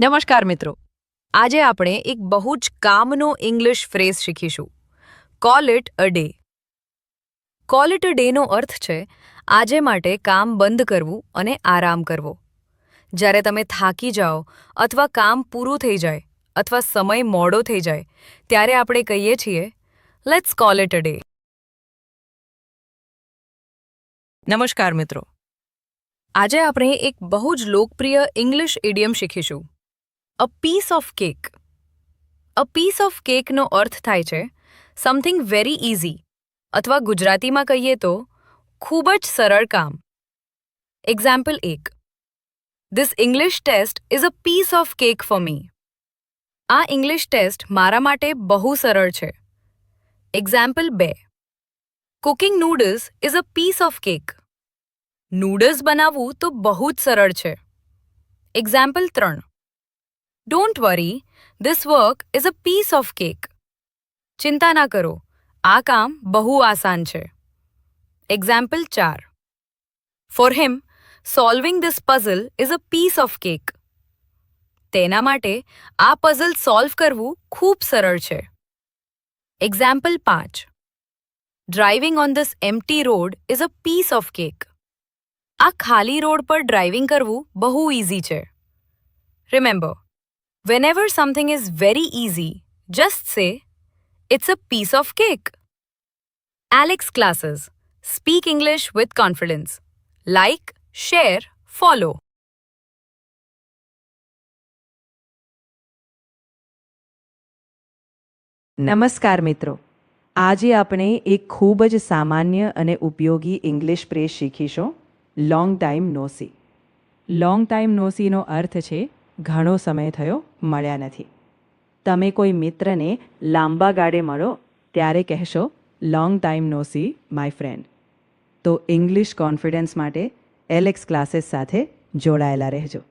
નમસ્કાર મિત્રો, આજે આપણે એક બહુ જ કામનો ઇંગ્લિશ ફ્રેઝ શીખીશું. Call it a day. Call it a ડેનો અર્થ છે આજે માટે કામ બંધ કરવું અને આરામ કરવો. જ્યારે તમે થાકી જાઓ અથવા કામ પૂરું થઈ જાય અથવા સમય મોડો થઈ જાય ત્યારે આપણે કહીએ છીએ, let's call it a day. નમસ્કાર મિત્રો, આજે આપણે એક બહુ જ લોકપ્રિય ઇંગ્લિશ ઇડિયમ શીખીશું, a piece of cake. A piece of કેકનો અર્થ થાય છે સમથિંગ વેરી ઇઝી, અથવા ગુજરાતીમાં કહીએ તો ખૂબ જ સરળ કામ. Example 1. This English test is a piece of cake for me. આ ઇંગ્લિશ ટેસ્ટ મારા માટે બહુ સરળ છે. Example 2. Cooking noodles is a piece of cake. Noodles બનાવવું તો બહુ જ સરળ છે. Example 3. Don't worry, this work is a piece of cake. ચિંતા ના કરો, આ કામ બહુ આસાન છે. Example 4. For him, solving this puzzle is a piece of cake. તેના માટે આ પઝલ સોલ્વ કરવું ખૂબ સરળ છે. Example 5. Driving on this empty road is a piece of cake. આ ખાલી રોડ પર ડ્રાઇવિંગ કરવું બહુ ઇઝી છે. Remember, whenever something is very easy, just say, it's a piece of cake. Alex Classes. Speak English with confidence. Like, share, follow. નમસ્કાર મિત્રો, આજે આપણે એક ખૂબ જ સામાન્ય અને ઉપયોગી ઇંગ્લિશ ફ્રેઝ શીખીશું, long time no C. Long time નો સીનો અર્થ છે ઘણો સમય થયો મળ્યા નથી. તમે કોઈ મિત્રને લાંબા ગાળે મળો ત્યારે કહેશો, long time no see my friend. તો ઇંગ્લિશ કોન્ફિડન્સ માટે એલેક્સ ક્લાસીસ સાથે જોડાયેલા રહેજો.